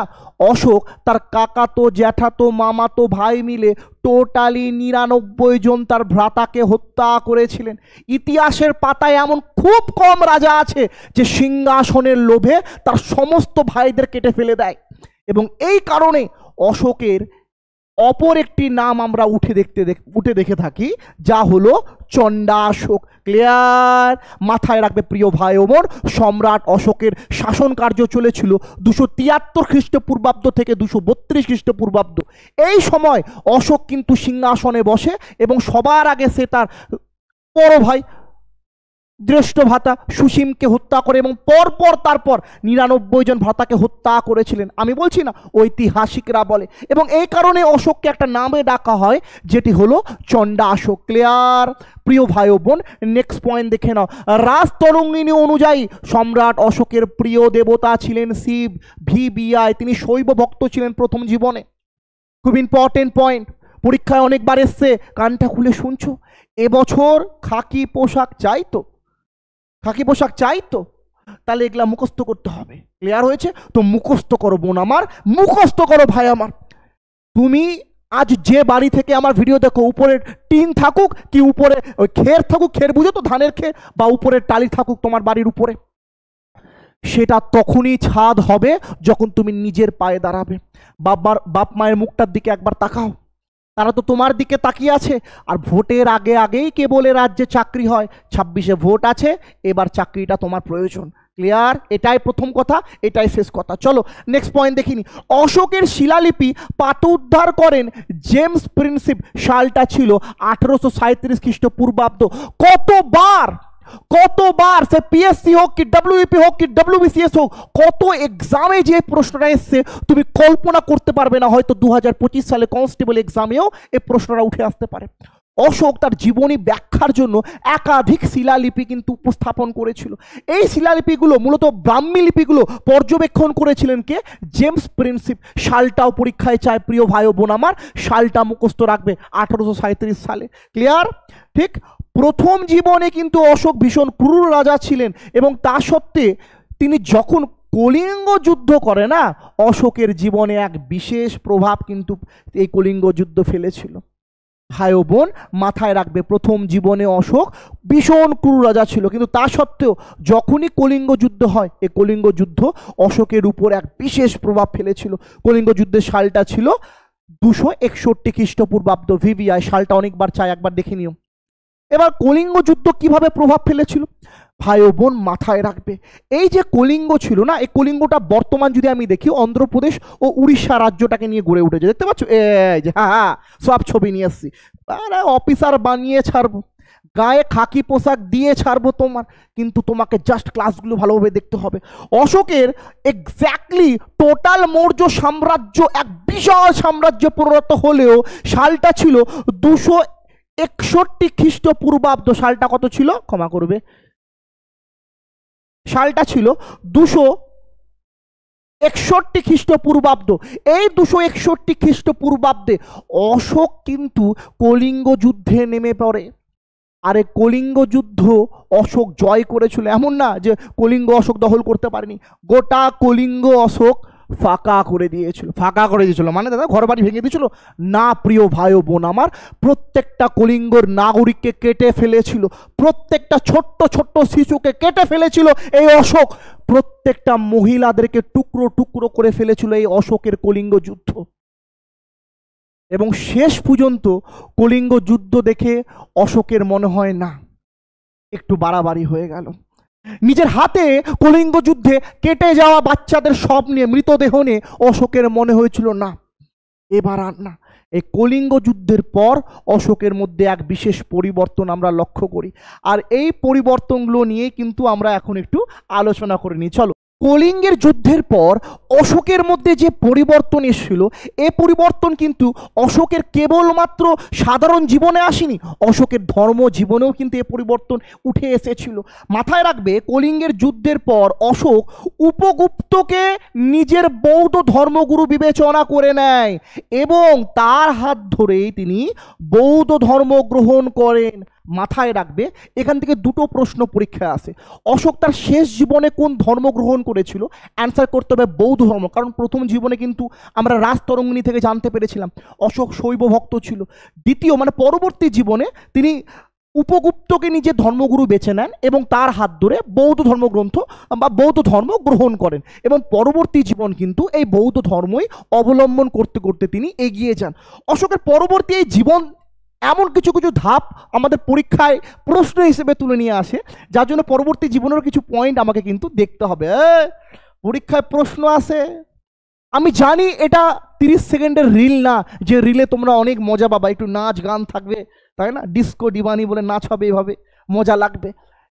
অশোক তার কাকাতো, জ্যাঠাতো, মামাতো ভাই মিলে টোটালি 99 জন তার ভ্রাতাকে হত্যা করেছিলেন। ইতিহাসের পাতায় এমন খুব কম রাজা আছে যে সিংহাসনের লোভে তার সমস্ত ভাইদের কেটে ফেলে দেয়। এবং এই কারণে অশোকের অপর একটি নাম আমরা উঠে দেখে থাকি, যা হলো চণ্ডাশোক। ক্লিয়ার? মাথায় রাখবে প্রিয় ভাই ওমর, সম্রাট অশোকের শাসন কার্য চলেছিল 273 খ্রিস্টপূর্বাব্দ থেকে 232 খ্রিস্টপূর্বাব্দ। এই সময় অশোক কিন্তু সিংহাসনে বসে এবং সবার আগে সে তার বড় ভাই জ্যেষ্ঠ ভ্রাতা সুসীমকে হত্যা করে এবং তারপর 99 জন ভ্রাতাকে হত্যা করেছিলেন। আমি বলছি না, ঐতিহাসিকরা বলে। এবং এই কারণে অশোককে একটা নামে ডাকা হয়, যেটি হলো চণ্ডাশোক। ক্লিয়ার প্রিয় ভাই ও বোন? নেক্সট পয়েন্ট দেখে নাও। রাজতরঙ্গিনী অনুযায়ী সম্রাট অশোকের প্রিয় দেবতা ছিলেন শিব, VBI। তিনি শৈব ভক্ত ছিলেন প্রথম জীবনে। খুব ইম্পর্টেন্ট পয়েন্ট, পরীক্ষায় অনেকবার এসছে, কানটা খুলে শুনছো। এবছর খাকি পোশাক চাই তো? খাকি পোশাক চাই তো? তাহলে এগুলা মুখস্থ করতে হবে। ক্লিয়ার হয়েছে তো? মুখস্থ করো বোন আমার, মুখস্থ করো ভাই আমার। তুমি আজ যে বাড়ি থেকে আমার ভিডিও দেখো, উপরের টিন থাকুক কি উপরে ওই খের থাকুক, খের বুঝো তো, ধানের খের, বা উপরের টালি থাকুক তোমার বাড়ির উপরে, সেটা তখনই ছাদ হবে যখন তুমি নিজের পায়ে দাঁড়াবে। বাপ মায়ের মুখটার দিকে একবার তাকাও, তারা তো তোমার দিকে তাকিয়ে আছে। আর ভোটের আগেই কেবল রাজ্যে চাকরি হয়। 26-এ ভোট আছে, এবার চাকরিটা তোমার প্রয়োজন। ক্লিয়ার? এটাই প্রথম কথা, এটাই শেষ কথা। চলো নেক্সট পয়েন্ট দেখিনি। অশোকের শিলালিপি পাঠোদ্ধার করেন জেমস প্রিন্সিপ। সালটা ছিল 1837 খ্রিস্টপূর্বাব্দ। কতবার সে পিএসসি হোক কি ডব্লিউপি হোক কি ডব্লিউবিসিএস হোক, কত এক্সামে যে প্রশ্নটা এসছে তুমি কল্পনা করতে পারবে না। হয়তো 2025 সালে কনস্টেবল এক্সামেও এই প্রশ্নটা উঠে আসতে পারে। অশোক তার জীবনী ব্যাখ্যার জন্য একাধিক শিলালিপি কিন্তু উপস্থাপন করেছিল। এই শিলালিপিগুলো মূলত ব্রাহ্মী লিপিগুলো পর্যবেক্ষণ করেছিলেন কে? জেমস প্রিন্সিপ। সালটাও পরীক্ষায় চায় প্রিয় ভাই ও বোন আমার, সালটা মুখস্থ রাখবে, 1837 সালে। ক্লিয়ার? ঠিক। প্রথম জীবনে কিন্তু অশোক ভীষণ ক্রূর রাজা ছিলেন এবং তা সত্ত্বে তিনি যখন কলিঙ্গ যুদ্ধ করে না, অশোকের জীবনে এক বিশেষ প্রভাব কিন্তু এই কলিঙ্গ যুদ্ধ ফেলেছিল। ভাই ও বোন মাথায় রাখবে, প্রথম জীবনে অশোক ভীষণ ক্রূর রাজা ছিল, কিন্তু তা সত্ত্বেও যখনই কলিঙ্গ যুদ্ধ হয়, এই কলিঙ্গ যুদ্ধ অশোকের উপর এক বিশেষ প্রভাব ফেলেছিল। কলিঙ্গ যুদ্ধের সালটা ছিল 261 খ্রিস্টপূর্বাব্দ। VBI সালটা অনেকবার চাই, একবার দেখে নিও। এবার কলিঙ্গ যুদ্ধ কিভাবে প্রভাব ফেলেছিল ভাই ও বোন মাথায় রাখবে। এই যে কলিঙ্গ ছিল না, এই কলিঙ্গটা বর্তমান যদি আমি দেখি অন্ধ্রপ্রদেশ ও উড়িষ্যা রাজ্যটাকে নিয়ে গড়ে উঠেছে। দেখতে পাচ্ছ? এই যে হ্যাঁ, সব ছবি নিয়ে এসছি। অফিসার বানিয়ে ছাড়বো, গায়ে খাকি পোশাক দিয়ে ছাড়বো তোমার, কিন্তু তোমাকে জাস্ট ক্লাসগুলো ভালোভাবে দেখতে হবে। অশোকের এক্স্যাক্টলি টোটাল মৌর্য সাম্রাজ্য এক বিশাল সাম্রাজ্য পরিণত হলেও সালটা ছিল 261 খ্রিস্টপূর্বাব্দ। সালটা কত ছিল? ক্ষমা করবে, সালটা ছিল 261 খ্রিস্টপূর্বাব্দ। এই 261 খ্রিস্টপূর্বাব্দে অশোক কিন্তু কলিঙ্গ যুদ্ধে নেমে পড়ে। আর এই কলিঙ্গ যুদ্ধ অশোক জয় করেছিল, এমন না যে কলিঙ্গ অশোক দখল করতে পারেনি, গোটা কলিঙ্গ অশোক ফাঁকা করে দিয়েছিল। মানে দাদা ঘর বাড়ি ভেঙে দিয়েছিল না প্রিয় ভাই ও বোন আমার, প্রত্যেকটা কলিঙ্গর নাগরিককে কেটে ফেলেছিল, প্রত্যেকটা ছোট্ট ছোট্ট শিশুকে কেটে ফেলেছিল এই অশোক, প্রত্যেকটা মহিলাদেরকে টুকরো টুকরো করে ফেলেছিল এই অশোকের কলিঙ্গ যুদ্ধ। এবং শেষ পর্যন্ত কলিঙ্গ যুদ্ধ দেখে অশোকের মনে হয় না একটু বাড়াবাড়ি হয়ে গেল, নিজের হাতে কলিঙ্গ যুদ্ধে কেটে যাওয়া বাচ্চাদের সব নিয়ে মৃতদেহ নিয়ে অশোকের মনে হয়েছিল না এবার আর না। এই কলিঙ্গ যুদ্ধের পর অশোকের মধ্যে এক বিশেষ পরিবর্তন আমরা লক্ষ্য করি, আর এই পরিবর্তনগুলো নিয়ে কিন্তু আমরা এখন একটু আলোচনা করে নিই। চলো, কলিঙ্গের যুদ্ধের পর অশোকের মধ্যে যে পরিবর্তন এসেছিল, এ পরিবর্তন কিন্তু অশোকের কেবলমাত্র সাধারণ জীবনে আসেনি, অশোকের ধর্ম জীবনেও কিন্তু এ পরিবর্তন উঠে এসেছিল। মাথায় রাখবে, কলিঙ্গের যুদ্ধের পর অশোক উপগুপ্তকে নিজের বৌদ্ধ ধর্মগুরু বিবেচনা করে নেয় এবং তার হাত ধরেই তিনি বৌদ্ধ ধর্ম গ্রহণ করেন। মাথায় রাখবে, এখান থেকে দুটো প্রশ্ন পরীক্ষায় আসে। অশোক তার শেষ জীবনে কোন ধর্ম গ্রহণ করেছিল? অ্যান্সার করতে হবে বৌদ্ধ ধর্ম, কারণ প্রথম জীবনে কিন্তু আমরা রাজতরঙ্গিনী থেকে জানতে পেরেছিলাম অশোক শৈব ভক্ত ছিল। দ্বিতীয় মানে পরবর্তী জীবনে তিনি উপগুপ্তকে নিজের ধর্মগুরু বেছে নেন এবং তার হাত ধরে বৌদ্ধ ধর্মগ্রন্থ বা বৌদ্ধ ধর্ম গ্রহণ করেন এবং পরবর্তী জীবন কিন্তু এই বৌদ্ধ ধর্মই অবলম্বন করতে করতে তিনি এগিয়ে যান। অশোকের পরবর্তী এই জীবন এমন কিছু কিছু ধাপ আমাদের পরীক্ষায় প্রশ্ন হিসেবে তুলে নিয়ে আসে, যার জন্য পরবর্তী জীবনের কিছু পয়েন্ট আমাকে কিন্তু দেখতে হবে। পরীক্ষায় প্রশ্ন আসে, আমি জানি এটা 30 সেকেন্ডের রিল না যে রিলে তোমরা অনেক মজা পাবা, একটু নাচ গান থাকবে, তাই না, ডিস্কো ডিবানি বলে নাচ হবে, এভাবে মজা লাগবে,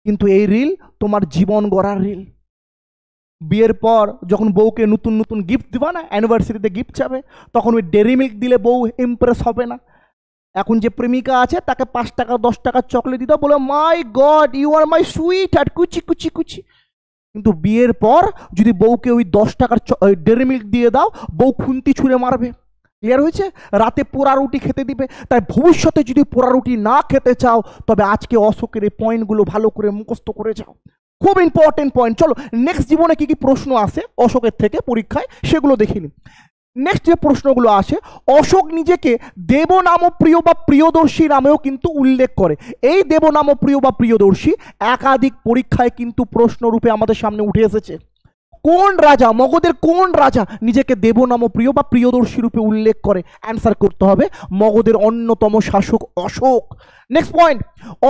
কিন্তু এই রিল তোমার জীবন গড়ার রিল। বিয়ের পর যখন বউকে নতুন নতুন গিফট দিবা না, অ্যানিভার্সারিতে গিফট যাবে, তখন ওই ডেরি মিল্ক দিলে বউ ইমপ্রেস হবে না। এখন যে প্রেমিকা আছে তাকে 5 টাকা 10 টাকার চকলেট দিতে বলে my god you are my sweetheart কুচি কুচি কুচি, কিন্তু বিয়ের পর যদি বউকে ওই 10 টাকার ডেরি মিল্ক দিয়ে দাও, বউ খুন্তি ছুঁড়ে মারবে। ক্লিয়ার হয়েছে? রাতে পোড়া রুটি খেতে দিবে। তাই ভবিষ্যতে যদি পোড়া রুটি না খেতে চাও, তবে আজকে অশোকের এই পয়েন্টগুলো ভালো করে মুখস্থ করে যাও, খুব ইম্পর্টেন্ট পয়েন্ট। চলো নেক্সট জীবনে কি কি প্রশ্ন আসে অশোকের থেকে পরীক্ষায়, সেগুলো দেখিনি। নেক্সট যে প্রশ্নগুলো আসে, অশোক নিজেকে দেবনামপ্রিয় বা প্রিয়দর্শী নামেও কিন্তু উল্লেখ করে। এই দেবনামপ্রিয় বা প্রিয়দর্শী একাধিক পরীক্ষায় কিন্তু প্রশ্নরূপে আমাদের সামনে উঠে এসেছে। কোন রাজা, মগধের কোন রাজা নিজেকে দেবনামপ্রিয় বা প্রিয়দর্শী রূপে উল্লেখ করে? অ্যান্সার করতে হবে মগধের অন্যতম শাসক অশোক। নেক্সট পয়েন্ট,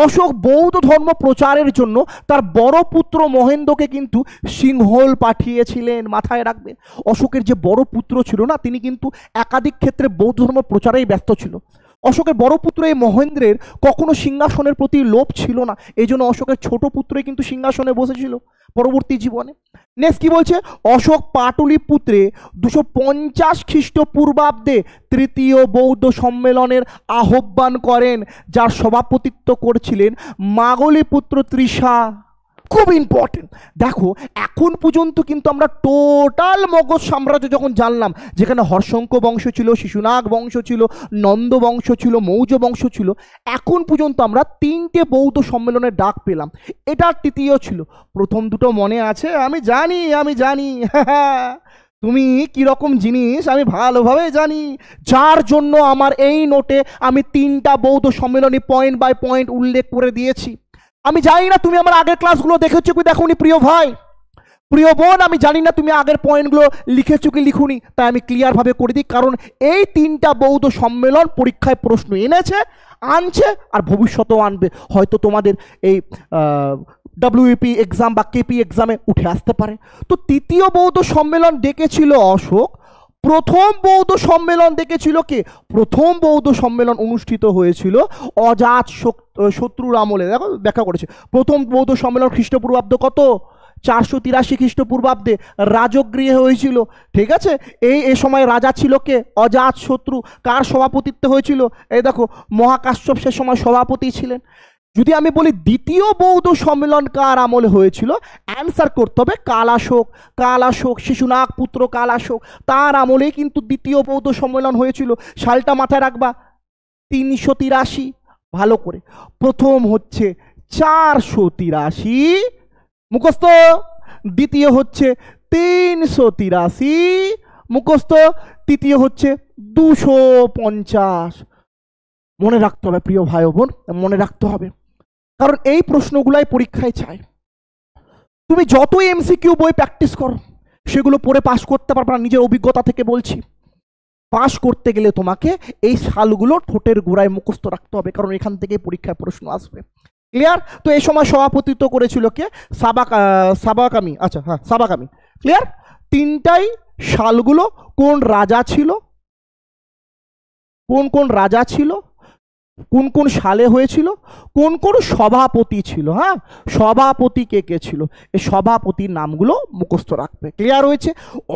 অশোক বৌদ্ধ ধর্ম প্রচারের জন্য তার বড় পুত্র মহেন্দ্রকে কিন্তু সিংহল পাঠিয়েছিলেন। মাথায় রাখবে, অশোকের যে বড় পুত্র ছিল না, তিনি কিন্তু একাধিক ক্ষেত্রে বৌদ্ধ ধর্ম প্রচারেই ব্যস্ত ছিল। অশোকের বড় পুত্র এই মহেন্দ্রের কখনো সিংহাসনের প্রতি লোভ ছিল না, এই জন্য অশোকের ছোট পুত্রই কিন্তু সিংহাসনে বসেছিল পরবর্তী জীবনে। নেক্সট কি বলছে, অশোক পাটলিপুত্রে 250 খ্রিস্টপূর্বাব্দে তৃতীয় বৌদ্ধ সম্মেলনের আহ্বান করেন, যার সভাপতিত্ব করছিলেন মাগলিপুত্র তৃষা। খুব ইম্পর্টেন্ট। দেখো এখন পর্যন্ত কিন্তু আমরা টোটাল মগধ সাম্রাজ্য যখন জানলাম, যেখানে হর্ষঙ্ক বংশ ছিল, শিশুনাগ বংশ ছিল, নন্দ বংশ ছিল, মৌর্য বংশ ছিল, এখন পর্যন্ত আমরা 3টে বৌদ্ধ সম্মেলনের ডাক পেলাম, এটা তৃতীয় ছিল। প্রথম দুটো মনে আছে? আমি জানি তুমি কীরকম জিনিস আমি ভালোভাবে জানি, যার জন্য আমার এই নোটে আমি 3টা বৌদ্ধ সম্মেলনী পয়েন্ট বাই পয়েন্ট উল্লেখ করে দিয়েছি। আমি জানি না তুমি আমার আগের ক্লাসগুলো দেখেছো কি দেখোনি প্রিয় ভাই প্রিয় বোন, আমি জানি না তুমি আগের পয়েন্টগুলো লিখেছো কি লিখুনি, তাই আমি ক্লিয়ারভাবে করে দিই, কারণ এই 3টা বৌদ্ধ সম্মেলন পরীক্ষায় প্রশ্ন এনেছে, আনছে, আর ভবিষ্যতেও আনবে। হয়তো তোমাদের এই WEP এক্সাম বা KP এক্সামে উঠে আসতে পারে। তো তৃতীয় বৌদ্ধ সম্মেলন ডেকেছিল অশোক, প্রথম বৌদ্ধ সম্মেলন ডেকেছিল কে? প্রথম বৌদ্ধ সম্মেলন অনুষ্ঠিত হয়েছিল অজাত শত্রুর আমলে। দেখো ব্যাখ্যা করেছে, প্রথম বৌদ্ধ সম্মেলন খ্রিস্টপূর্বাব্দ কত? 483 খ্রিস্টপূর্বাব্দে রাজগৃহে হয়েছিল। ঠিক আছে, এই সময় রাজা ছিল কে? অজাত শত্রু। কার সভাপতিত্বে হয়েছিল? এই দেখো মহাকাশ্যপ সে সময় সভাপতি ছিলেন। যদি আমি বলি দ্বিতীয় বৌদ্ধ সম্মেলন কার আমলে হয়েছিল, অ্যান্সার করতে হবে কালাশোক শিশুনাগ পুত্র কালাশোক, তার আমলেই কিন্তু দ্বিতীয় বৌদ্ধ সম্মেলন হয়েছিল। সালটা মাথায় রাখবা 383, ভালো করে। প্রথম হচ্ছে 483 মুখস্থ, দ্বিতীয় হচ্ছে 383 মুখস্থ, তৃতীয় হচ্ছে 250। মনে রাখতে হবে প্রিয় ভাই বোন, মনে রাখতে হবে, কারণ এই প্রশ্নগুলাই পরীক্ষায় চায়। তুমি যতই এমসিকিউ বই প্র্যাকটিস করো সেগুলো পড়ে পাস করতে পারবে না, নিজের অভিজ্ঞতা থেকে বলছি। পাস করতে গেলে তোমাকে এই সালগুলো ঠোঁটের গোড়ায় মুখস্থ রাখতে হবে, কারণ এখান থেকে পরীক্ষায় প্রশ্ন আসবে। ক্লিয়ার? তো এই সময় সভাপতিত্ব করেছিল কে? সাবাকামি। আচ্ছা হ্যাঁ, সাবাকামি। ক্লিয়ার? তিনটাই সালগুলো কোন রাজা ছিল, কোন রাজা ছিল, কোন সালে হয়েছিল, কোন সভাপতি ছিল। হ্যাঁ, সভাপতি কে ছিল, এই সভাপতির নামগুলো মুখস্থ রাখবে। ক্লিয়ার হয়েছে?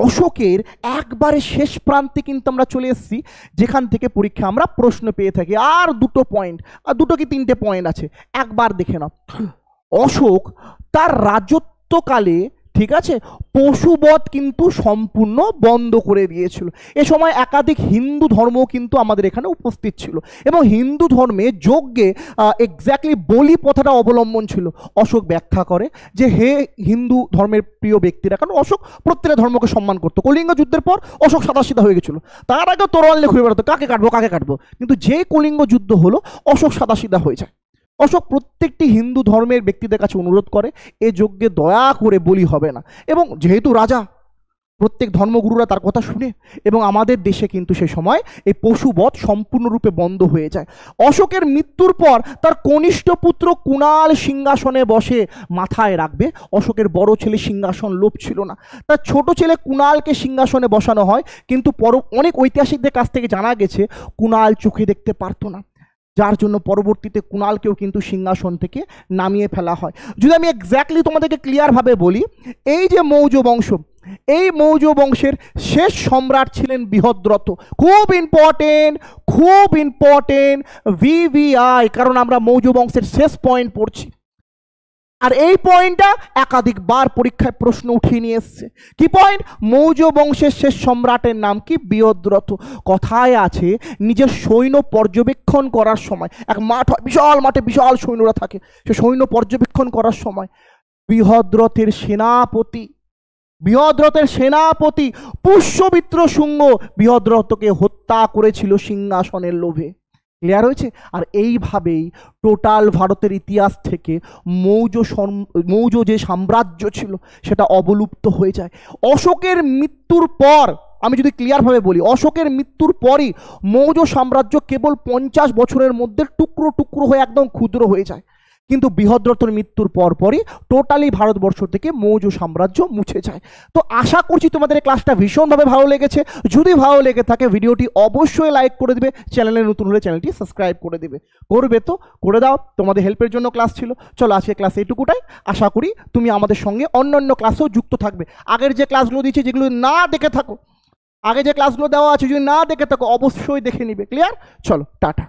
অশোকের একবারে শেষ প্রান্তে কিন্তু আমরা চলে এসেছি, যেখান থেকে পরীক্ষা আমরা প্রশ্ন পেয়ে থাকি। আর দুটো কি তিনটে পয়েন্ট আছে, একবার দেখে নাও। অশোক তার রাজত্বকালে, ঠিক আছে, পশুবধ কিন্তু সম্পূর্ণ বন্ধ করে দিয়েছিল। এ সময় একাধিক হিন্দু ধর্ম কিন্তু আমাদের এখানে উপস্থিত ছিল, এবং হিন্দু ধর্মে যজ্ঞে এক্স্যাক্টলি বলি প্রথাটা অবলম্বন ছিল। অশোক ব্যাখ্যা করে যে হে হিন্দু ধর্মের প্রিয় ব্যক্তিরা, কারণ অশোক প্রত্যেকটা ধর্মকে সম্মান করতো। কলিঙ্গ যুদ্ধের পর অশোক সাদাসিধা হয়ে গেছিল, তার আগে তরোয়াল নিয়ে ঘুরে বেড়াতো, কাকে কাটবো। কিন্তু যে কলিঙ্গ যুদ্ধ হলো, অশোক সাদাসিধা হয়ে যায়। অশোক প্রত্যেকটি হিন্দু ধর্মের ব্যক্তিদের কাছে অনুরোধ করে এ যজ্ঞে দয়া করে বলি হবে না, এবং যেহেতু রাজা, প্রত্যেক ধর্মগুরুরা তার কথা শুনে, এবং আমাদের দেশে কিন্তু সে সময় এই পশুবধ সম্পূর্ণরূপে বন্ধ হয়ে যায়। অশোকের মৃত্যুর পর তার কনিষ্ঠ পুত্র কুণাল সিংহাসনে বসে। মাথায় রাখবে, অশোকের বড় ছেলে সিংহাসন লোভ ছিল না, তার ছোট ছেলে কুণালকে সিংহাসনে বসানো হয়। কিন্তু অনেক ঐতিহাসিকদের কাছ থেকে জানা গেছে কুণাল চোখে দেখতে পারতো না, যার জন্য পরবর্তীতে কুণালকেও কিন্তু সিংহাসন থেকে নামিয়ে ফেলা হয়। যদি আমি এক্স্যাক্টলি তোমাদেরকে ক্লিয়ারভাবে বলি, এই যে মৌর্য বংশ, এই মৌর্য বংশের শেষ সম্রাট ছিলেন বৃহদ্রথ। খুব ইম্পর্টেন্ট ভিভিআই, কারণ আমরা মৌর্য বংশের শেষ পয়েন্ট পড়ছি, আর এই পয়েন্টটা একাধিকবার পরীক্ষায় প্রশ্ন উঠিয়ে নিয়ে এসছে। কি পয়েন্ট? মৌর্য বংশের শেষ সম্রাটের নাম কি? বৃহদ্রথ। কথায় আছে নিজের সৈন্য পর্যবেক্ষণ করার সময়, এক মাঠ হয়, বিশাল মাঠে বিশাল সৈন্যরা থাকে, সে সৈন্য পর্যবেক্ষণ করার সময় বৃহদ্রথের সেনাপতি পুষ্যমিত্র শুঙ্গ বৃহদ্রথকে হত্যা করেছিল সিংহাসনের লোভে। ক্লিয়ার হয়েছে? আর এইভাবেই টোটাল ভারতের ইতিহাস থেকে মৌর্য যে সাম্রাজ্য ছিল সেটা অবলুপ্ত হয়ে যায়। অশোকের মৃত্যুর পর, আমি যদি ক্লিয়ারভাবে বলি, অশোকের মৃত্যুর পরই মৌর্য সাম্রাজ্য কেবল 50 বছরের মধ্যে টুকরো হয়ে একদম ক্ষুদ্র হয়ে যায়। কিন্তু বৃহদ্রথর মৃত্যুর পরপরই টোটালি ভারতবর্ষ থেকে মৌর্য সাম্রাজ্য মুছে যায়। তো আশা করছি তোমাদের এই ক্লাসটা ভীষণভাবে ভালো লেগেছে। যদি ভালো লেগে থাকে ভিডিওটি অবশ্যই লাইক করে দিবে, চ্যানেলে নতুন হলে চ্যানেলটি সাবস্ক্রাইব করে দিবে। করবে তো করে দাও, তোমাদের হেল্পের জন্য ক্লাস ছিল। চলো আজকে ক্লাস এইটুকুটাই। আশা করি তুমি আমাদের সঙ্গে অন্যান্য ক্লাসেও যুক্ত থাকবে। আগের যে ক্লাসগুলো দিয়েছি, যেগুলো না দেখে থাকো, আগে যে ক্লাসগুলো দেওয়া আছে যদি না দেখে থাকো অবশ্যই দেখে নিবে। ক্লিয়ার? চলো টাটা।